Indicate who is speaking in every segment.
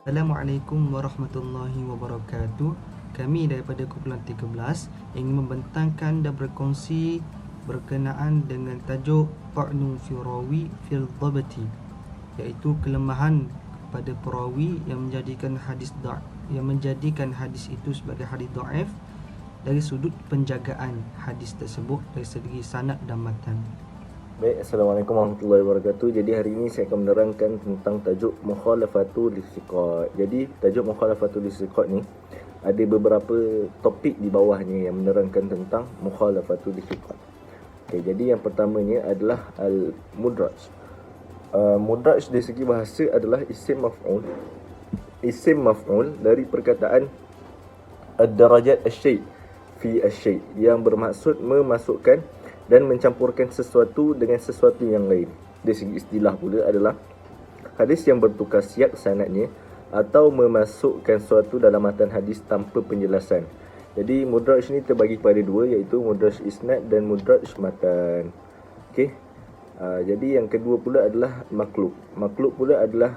Speaker 1: Assalamualaikum warahmatullahi wabarakatuh. Kami daripada kumpulan 13 ingin membentangkan dan berkongsi berkenaan dengan tajuk Ta'nu fi rawi fil dhabti, iaitu kelemahan pada perawi yang menjadikan hadis itu sebagai hadis dhaif dari sudut penjagaan hadis tersebut dari segi sanad dan matan.
Speaker 2: Baik, Assalamualaikum warahmatullahi wabarakatuh. Jadi hari ini saya akan menerangkan tentang tajuk Mukhalafatu Lissiqat. Jadi tajuk Mukhalafatu Lissiqat ni ada beberapa topik di bawahnya yang menerangkan tentang Mukhalafatu Lissiqat. Okay, jadi yang pertamanya adalah Al-Mudraj. Mudraj dari segi bahasa adalah isim maf'ul. Isim maf'ul dari perkataan ad-darajat asy-syai' fi asy-syai' yang bermaksud memasukkan dan mencampurkan sesuatu dengan sesuatu yang lain. Dari segi istilah pula adalah hadis yang bertukar siap sanadnya atau memasukkan sesuatu dalam matan hadis tanpa penjelasan. Jadi mudraj ni terbagi kepada dua, iaitu mudraj isnad dan mudraj matan. Okey. Jadi yang kedua pula adalah maklub. Maklub pula adalah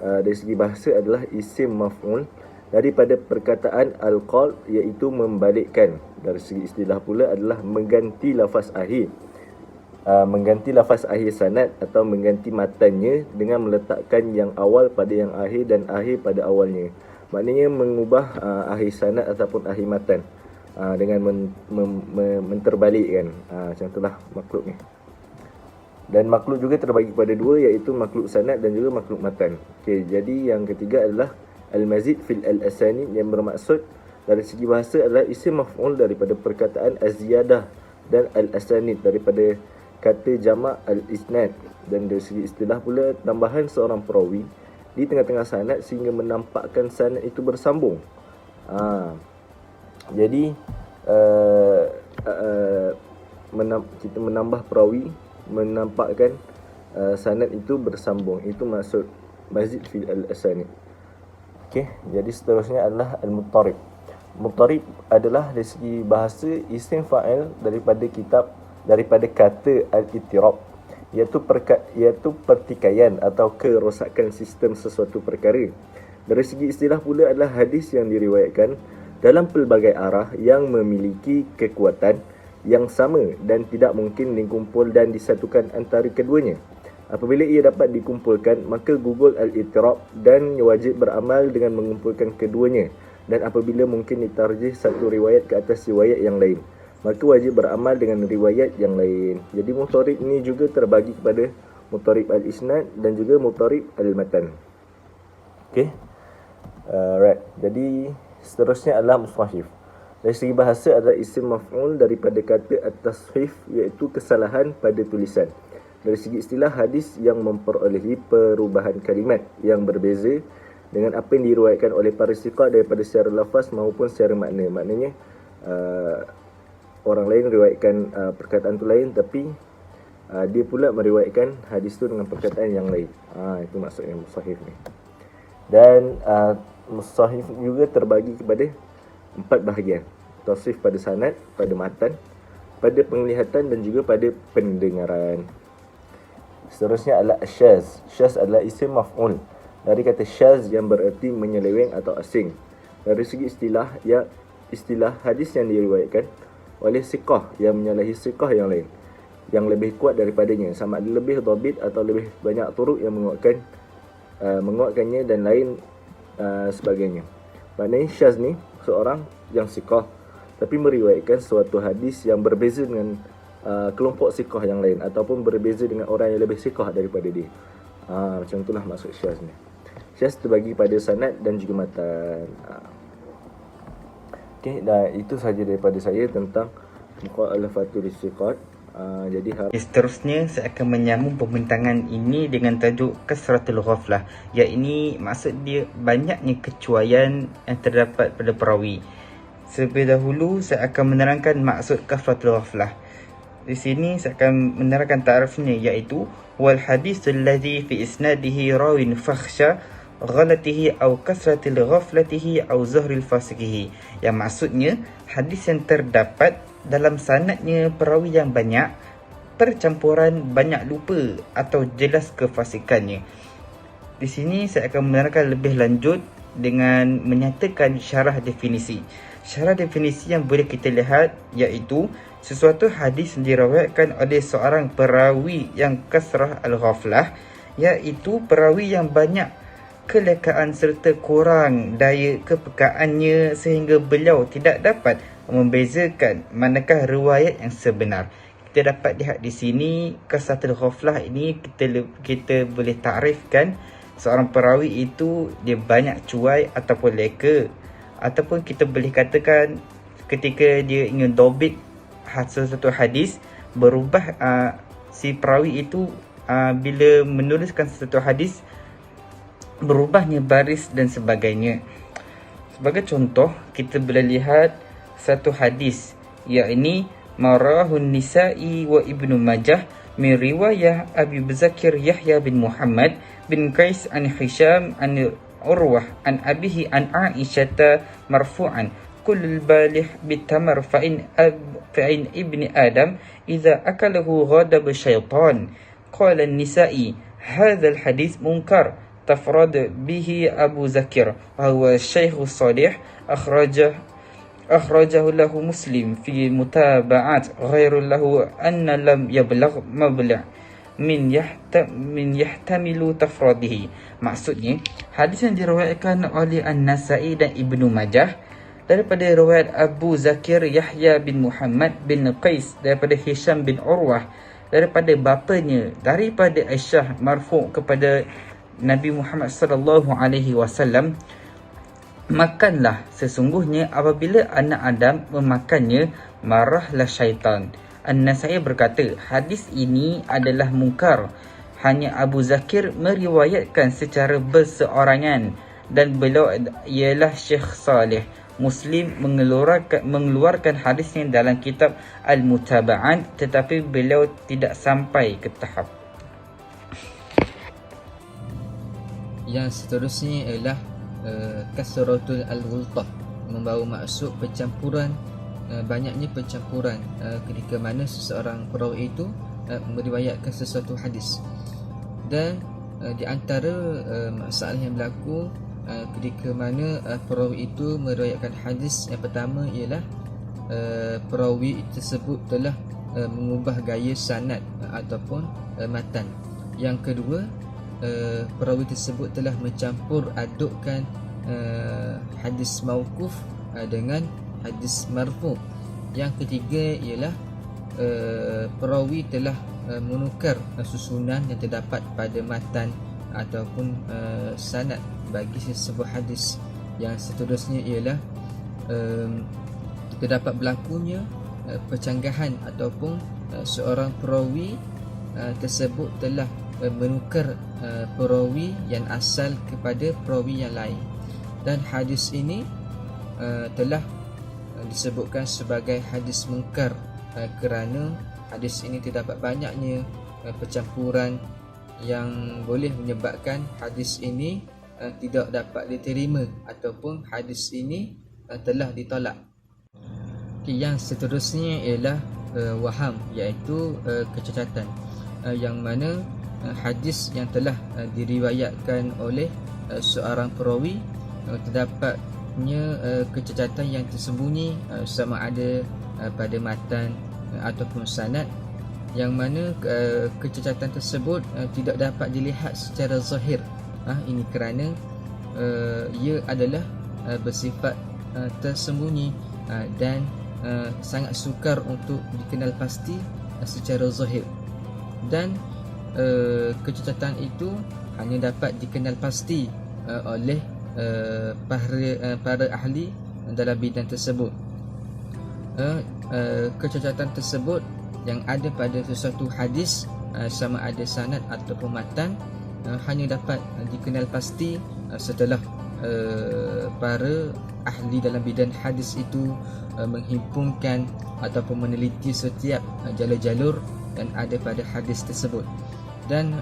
Speaker 2: dari segi bahasa adalah isim maf'ul daripada perkataan al-qalb, iaitu membalikkan. Dari segi istilah pula adalah mengganti lafaz akhir, mengganti lafaz akhir sanad atau mengganti matannya dengan meletakkan yang awal pada yang akhir dan akhir pada awalnya. Maknanya mengubah akhir sanad ataupun akhir matan dengan menterbalikkan. Macam itulah makhluk ni. Dan makhluk juga terbagi kepada dua, iaitu makhluk sanad dan juga makhluk matan. Okey, jadi yang ketiga adalah al-mazid fil al-asanid, yang bermaksud dari segi bahasa adalah isim maf'ul daripada perkataan az-ziyadah dan al-asanid daripada kata jamak al-isnad. Dan dari segi istilah pula tambahan seorang perawi di tengah-tengah sanad sehingga menampakkan sanad itu bersambung. Jadi kita menambah perawi menampakkan sanad itu bersambung. Itu maksud mazid fil al-asanid. Okey, jadi seterusnya adalah al-muttarib. Muttarib adalah dari segi bahasa isim fa'il daripada kata al-ittirab, iaitu pertikaian atau kerosakan sistem sesuatu perkara. Dari segi istilah pula adalah hadis yang diriwayatkan dalam pelbagai arah yang memiliki kekuatan yang sama dan tidak mungkin dikumpul dan disatukan antara keduanya. Apabila ia dapat dikumpulkan, maka gugur al-ittirab dan wajib beramal dengan mengumpulkan keduanya. Dan apabila mungkin ditarjih satu riwayat ke atas riwayat yang lain, maka wajib beramal dengan riwayat yang lain. Jadi muttarib ni juga terbagi kepada muttarib al-isnad dan juga muttarib al-matan. Okey. Right. Jadi seterusnya adalah musahif. Dari segi bahasa adalah isim maf'ul daripada kata at-tashif, iaitu kesalahan pada tulisan. Dari segi istilah, hadis yang memperolehi perubahan kalimat yang berbeza dengan apa yang diriwayatkan oleh para siqah daripada secara lafaz maupun secara makna. Maknanya orang lain riwayatkan perkataan tu lain, tapi dia pula meriwayatkan hadis tu dengan perkataan yang lain. Itu maksudnya musahif ni. Dan musahif juga terbagi kepada 4 bahagian. Tasrif pada sanad, pada matan, pada penglihatan dan juga pada pendengaran. Seterusnya adalah syaz. Syaz adalah isim maf'ul dari kata syaz yang bererti menyeleweng atau asing. Dari segi istilah hadis yang diriwayatkan oleh siqah yang menyalahi siqah yang lain, yang lebih kuat daripadanya, sama ada lebih dhabit atau lebih banyak turuk yang menguatkannya dan lain sebagainya. Maknanya syaz ni seorang yang siqah tapi meriwayatkan suatu hadis yang berbeza dengan kelompok siqah yang lain ataupun berbeza dengan orang yang lebih siqah daripada dia. Macam itulah maksud syaz ni. Syaz terbagi pada sanad dan juga matan. Okey, dah itu sahaja daripada saya tentang Mukhalafatul Lissiqat. Jadi
Speaker 3: seterusnya saya akan menyambung pembintangan ini dengan tajuk Kasratul Ghaflah, iaitu maksud dia banyaknya kecuaian yang terdapat pada perawi. Terlebih dahulu saya akan menerangkan maksud Kasratul Ghaflah. Di sini saya akan menerangkan ta'rifnya, iaitu wal hadis alladhi fi isnadihi rawin fakhsha ghalatihi aw kasratil ghaflatihi aw zahril fasiqihi. Yang maksudnya hadis yang terdapat dalam sanadnya perawi yang banyak, percampuran banyak lupa atau jelas kefasikannya. Di sini saya akan menerangkan lebih lanjut dengan menyatakan syarah definisi. Syarah definisi yang boleh kita lihat iaitu sesuatu hadis yang diriwayatkan oleh seorang perawi yang kasrah al-ghaflah, iaitu perawi yang banyak kelekaan serta kurang daya kepekaannya sehingga beliau tidak dapat membezakan manakah riwayat yang sebenar. Kita dapat lihat di sini kasratul ghaflah ini kita boleh takrifkan seorang perawi itu dia banyak cuai ataupun leka, ataupun kita boleh katakan ketika dia ingin dobit satu hadis, berubah si perawi itu bila menuliskan satu hadis berubahnya baris dan sebagainya. Sebagai contoh, kita boleh lihat satu hadis yakni marahun nisa'i wa ibnu majah min riwayah Abi Zakir Yahya bin Muhammad bin Qais an Hisham an Urwah an abihi an Aisyata marfu'an kullul balih bitamar fa'in ibni Adam idza akalahu ghadab syaitan. Qala an-Nisa'i hadha al-hadith munkar tafrad bihi Abu Zakir wa huwa Syekh Salih akhrajahu lahu Muslim fi mutaba'at ghairu lahu anna lam yablagh mabla' min yahtamilu tafradihi. Maksudnya, hadis yang diriwayatkan oleh An-Nasa'i dan Ibnu Majah daripada riwayat Abu Zakir Yahya bin Muhammad bin Qais daripada Hisham bin Urwah daripada bapanya daripada Aisyah marfu' kepada Nabi Muhammad sallallahu alaihi wasallam, makanlah sesungguhnya apabila anak Adam memakannya marahlah syaitan. An-Nasa'i berkata hadis ini adalah mungkar, hanya Abu Zakir meriwayatkan secara berseorangan dan beliau ialah Syekh Salih. Muslim mengeluarkan hadisnya dalam kitab Al-Mutaba'at, tetapi beliau tidak sampai ke tahap.
Speaker 1: Yang seterusnya ialah kasratul al-ghultah, membawa maksud pencampuran, banyaknya pencampuran ketika mana seseorang perawi itu meriwayatkan sesuatu hadis. Dan di antara masalah yang berlaku ketika mana perawi itu meriwayatkan hadis, yang pertama ialah perawi tersebut telah mengubah gaya sanad ataupun matan. Yang kedua, perawi tersebut telah mencampur adukkan hadis mauquf dengan hadis marfu'. Yang ketiga ialah perawi telah menukar susunan yang terdapat pada matan ataupun sanad bagi sebuah hadis. Yang seterusnya ialah terdapat berlakunya percanggahan ataupun seorang perawi tersebut telah menukar perawi yang asal kepada perawi yang lain, dan hadis ini telah disebutkan sebagai hadis munkar kerana hadis ini terdapat banyaknya percampuran yang boleh menyebabkan hadis ini tidak dapat diterima ataupun hadis ini telah ditolak. Yang seterusnya ialah waham, iaitu kecacatan, yang mana hadis yang telah diriwayatkan oleh seorang perawi terdapatnya kecacatan yang tersembunyi, sama ada pada matan ataupun sanad, yang mana kecacatan tersebut tidak dapat dilihat secara zahir. Ini kerana ia adalah bersifat tersembunyi dan sangat sukar untuk dikenal pasti secara zahir. Dan kecacatan itu hanya dapat dikenal pasti oleh para ahli dalam bidang tersebut. Kecacatan tersebut yang ada pada sesuatu hadis, sama ada sanad ataupun matan, hanya dapat dikenal pasti setelah para ahli dalam bidang hadis itu menghimpunkan ataupun meneliti setiap jalur-jalur yang ada pada hadis tersebut. Dan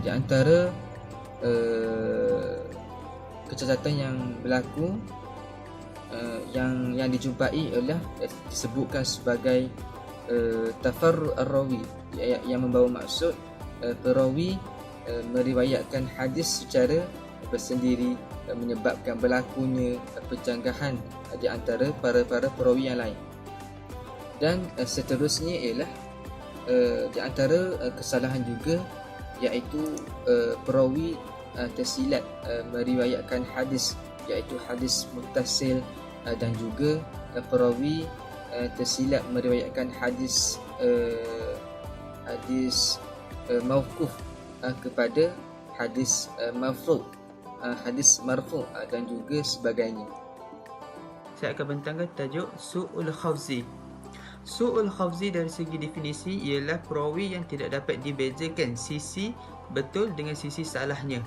Speaker 1: di antara kecacatan yang berlaku yang dijumpai ialah disebutkan sebagai tafarru' ar-rawi, yang membawa maksud perawi
Speaker 4: meriwayatkan hadis secara bersendiri, menyebabkan berlakunya percanggahan di antara para perawi yang lain. Dan seterusnya ialah di antara kesalahan juga, iaitu perawi tersilat meriwayatkan hadis, iaitu hadis muttasil, dan juga perawi tersilap meriwayatkan hadis mauquf kepada hadis marfu' dan juga sebagainya.
Speaker 3: Saya akan bentangkan tajuk Su'ul Khafzi. Su'ul Khafzi dari segi definisi ialah perawi yang tidak dapat dibezakan sisi betul dengan sisi salahnya.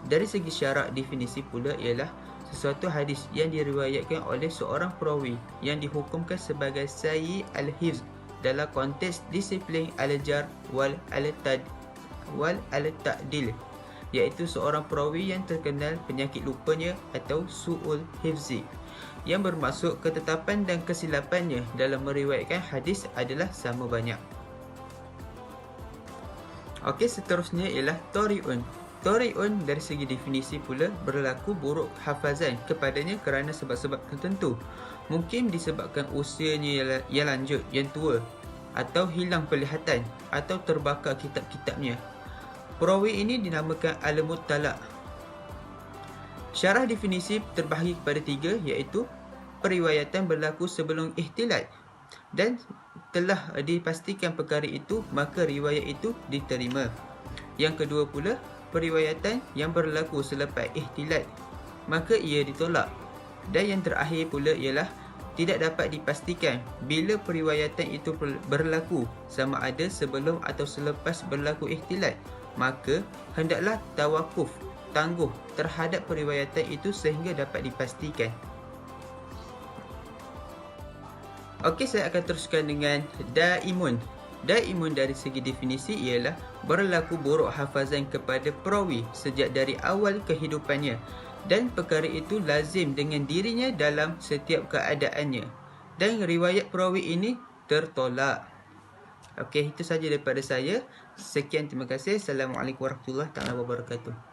Speaker 3: Dari segi syarak definisi pula ialah sesuatu hadis yang diriwayatkan oleh seorang perawi yang dihukumkan sebagai sayyi al-hifz dalam konteks disiplin al-jar wal al-ta'dil, iaitu seorang perawi yang terkenal penyakit lupanya atau su'ul hifzi, yang bermaksud ketetapan dan kesilapannya dalam meriwayatkan hadis adalah sama banyak. Okey, seterusnya ialah Tori'un. Tori'un dari segi definisi pula berlaku buruk hafazan kepadanya kerana sebab-sebab tertentu. Mungkin disebabkan usianya yang lanjut, yang tua, atau hilang penglihatan, atau terbakar kitab-kitabnya. Perawi ini dinamakan al-muttalaq. Syarah definisi terbahagi kepada 3, iaitu periwayatan berlaku sebelum ihtilat dan telah dipastikan perkara itu, maka riwayat itu diterima. Yang kedua pula, periwayatan yang berlaku selepas ihtilat, maka ia ditolak. Dan yang terakhir pula ialah tidak dapat dipastikan bila periwayatan itu berlaku, sama ada sebelum atau selepas berlaku ihtilat, maka hendaklah tawakuf, tangguh terhadap periwayatan itu sehingga dapat dipastikan. Okey, saya akan teruskan dengan Daimun. Daimun dari segi definisi ialah berlaku buruk hafazan kepada perawi sejak dari awal kehidupannya, dan perkara itu lazim dengan dirinya dalam setiap keadaannya, dan riwayat perawi ini tertolak. Okey, itu saja daripada saya. Sekian, terima kasih. Assalamualaikum warahmatullahi wabarakatuh.